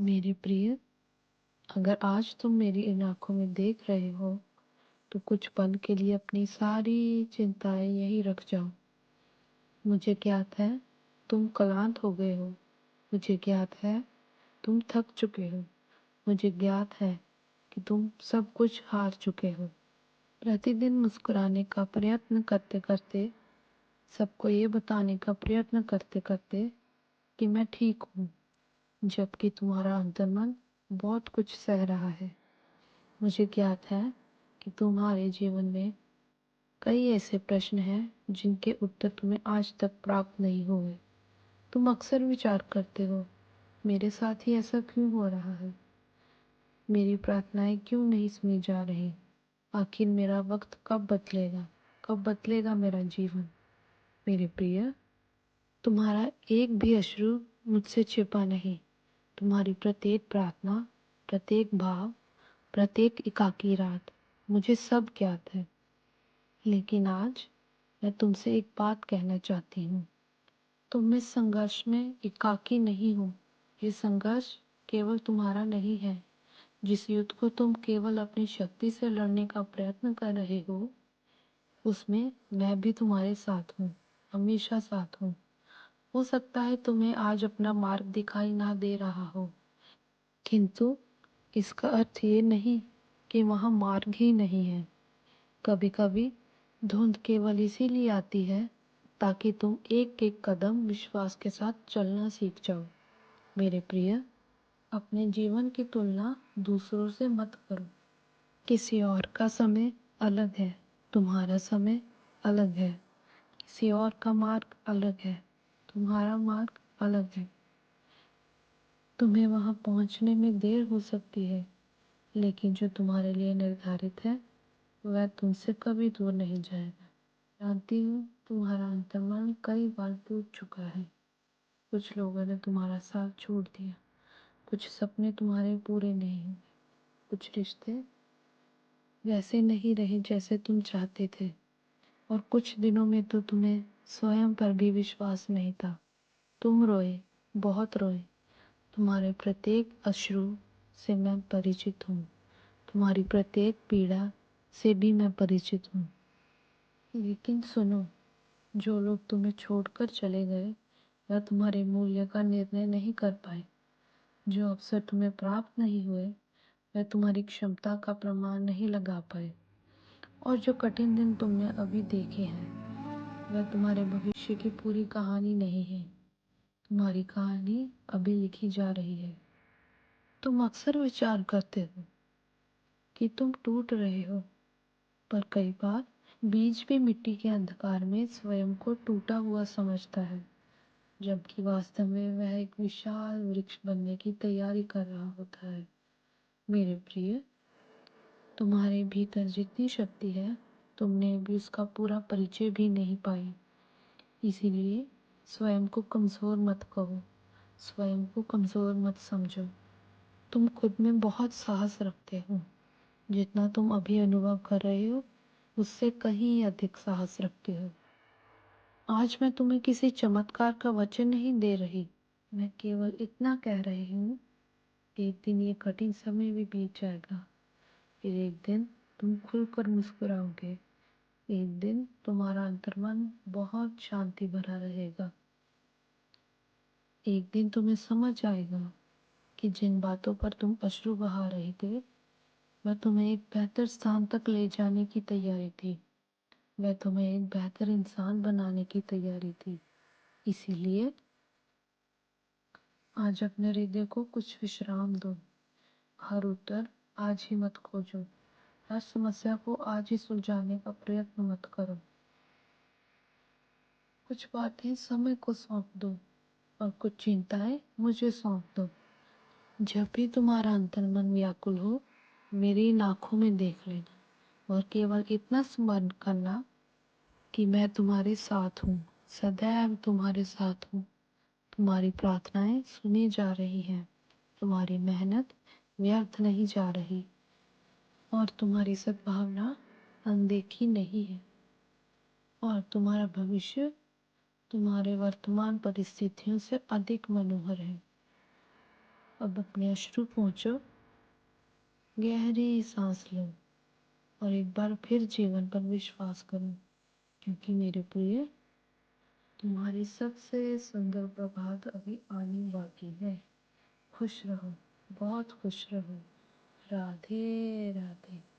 मेरे प्रिय, अगर आज तुम मेरी इन आँखों में देख रहे हो, तो कुछ पल के लिए अपनी सारी चिंताएँ यहीं रख जाओ। मुझे ज्ञात है, तुम क्लांत हो गए हो। मुझे ज्ञात है, तुम थक चुके हो। मुझे ज्ञात है कि तुम सब कुछ हार चुके हो। प्रतिदिन मुस्कुराने का प्रयत्न करते-करते, सबको ये बताने का प्रयत्न करते-करते कि मैं ठीक हूँ, जबकि तुम्हारा अंतर्मन बहुत कुछ सह रहा है। मुझे ज्ञात है कि तुम्हारे जीवन में कई ऐसे प्रश्न हैं जिनके उत्तर तुम्हें आज तक प्राप्त नहीं हुए। तुम अक्सर विचार करते हो, मेरे साथ ही ऐसा क्यों हो रहा है? मेरी प्रार्थनाएं क्यों नहीं सुनी जा रही? आखिर मेरा वक्त कब बदलेगा? कब बदलेगा मेरा जीवन? मेरे प्रिय, तुम्हारा एक भी अश्रु मुझसे छिपा नहीं। तुम्हारी प्रत्येक प्रार्थना, प्रत्येक भाव, प्रत्येक एकाकी रात, मुझे सब ज्ञात है। लेकिन आज मैं तुमसे एक बात कहना चाहती हूँ। तुम इस संघर्ष में एकाकी नहीं हो। ये संघर्ष केवल तुम्हारा नहीं है। जिस युद्ध को तुम केवल अपनी शक्ति से लड़ने का प्रयत्न कर रहे हो, उसमें मैं भी तुम्हारे साथ हूँ, हमेशा साथ हूँ। हो सकता है तुम्हें आज अपना मार्ग दिखाई ना दे रहा हो, किंतु इसका अर्थ ये नहीं कि वहाँ मार्ग ही नहीं है। कभी-कभी धुंध केवल इसीलिए आती है ताकि तुम एक-एक कदम विश्वास के साथ चलना सीख जाओ। मेरे प्रिय, अपने जीवन की तुलना दूसरों से मत करो। किसी और का समय अलग है, तुम्हारा समय अलग है। किसी और का मार्ग अलग है, तुम्हारा मार्ग अलग है। तुम्हें वहां पहुंचने में देर हो सकती है, लेकिन जो तुम्हारे लिए निर्धारित है, वह तुमसे कभी दूर नहीं जाएगा। जानती हूँ, तुम्हारा अंतर्मन कई बार टूट चुका है। कुछ लोगों ने तुम्हारा साथ छोड़ दिया, कुछ सपने तुम्हारे पूरे नहीं हुए, कुछ रिश्ते वैसे नहीं रहे जैसे तुम चाहते थे, और कुछ दिनों में तो तुम्हें स्वयं पर भी विश्वास नहीं था। तुम रोए, बहुत रोए। तुम्हारे प्रत्येक अश्रु से मैं परिचित हूँ। तुम्हारी प्रत्येक पीड़ा से भी मैं परिचित हूँ। लेकिन सुनो, जो लोग तुम्हें छोड़कर चले गए, वह तुम्हारे मूल्य का निर्णय नहीं कर पाए। जो अवसर तुम्हें प्राप्त नहीं हुए, वह तुम्हारी क्षमता का प्रमाण नहीं लगा पाए। और जो कठिन दिन तुमने अभी देखे हैं, वह तुम्हारे भविष्य की पूरी कहानी नहीं है। तुम्हारी कहानी अभी लिखी जा रही है। तुम अक्सर विचार करते हो कि तुम टूट रहे हो, पर कई बार बीज भी मिट्टी के अंधकार में स्वयं को टूटा हुआ समझता है, जबकि वास्तव में वह एक विशाल वृक्ष बनने की तैयारी कर रहा होता है। मेरे प्रिय, तुम्हारे भीतर जितनी शक्ति है, तुमने अभी उसका पूरा परिचय भी नहीं पाई। इसीलिए स्वयं को कमजोर मत कहो, स्वयं को कमजोर मत समझो। तुम खुद में बहुत साहस रखते हो। जितना तुम अभी अनुभव कर रहे हो, उससे कहीं अधिक साहस रखते हो। आज मैं तुम्हें किसी चमत्कार का वचन नहीं दे रही। मैं केवल इतना कह रही हूँ, एक दिन ये कठिन समय भी बीत जाएगा। फिर एक दिन तुम खुलकर मुस्कुराओगे। एक दिन तुम्हारा अंतर्मन बहुत शांति भरा रहेगा। एक दिन तुम्हें समझ आएगा कि जिन बातों पर तुम अश्रु बहा रहे थे, वह तुम्हें एक बेहतर स्थान तक ले जाने की तैयारी थी। वह तुम्हें एक बेहतर इंसान बनाने की तैयारी थी। इसीलिए आज अपने हृदय को कुछ विश्राम दो। हर उत्तर आज ही मत खोजो। हर समस्या को आज ही सुलझाने का प्रयत्न मत करो। कुछ बातें समय को सौंप दो और कुछ चिंताएं मुझे सौंप दो। जब भी तुम्हारा अंतर्मन व्याकुल हो, मेरी इन आंखों में देख लेना और केवल इतना स्मरण करना कि मैं तुम्हारे साथ हूँ, सदैव तुम्हारे साथ हूँ। तुम्हारी प्रार्थनाएं सुनी जा रही हैं, तुम्हारी मेहनत व्यर्थ नहीं जा रही, और तुम्हारी सद्भावना अनदेखी नहीं है। और तुम्हारा भविष्य तुम्हारे वर्तमान परिस्थितियों से अधिक मनोहर है। अब अपने अश्रु पोंछो, गहरी सांस लो और एक बार फिर जीवन पर विश्वास करो, क्योंकि मेरे प्रिय, तुम्हारी सबसे सुंदर प्रभात अभी आनी बाकी है। खुश रहो, बहुत खुश रहो। राधे राधे।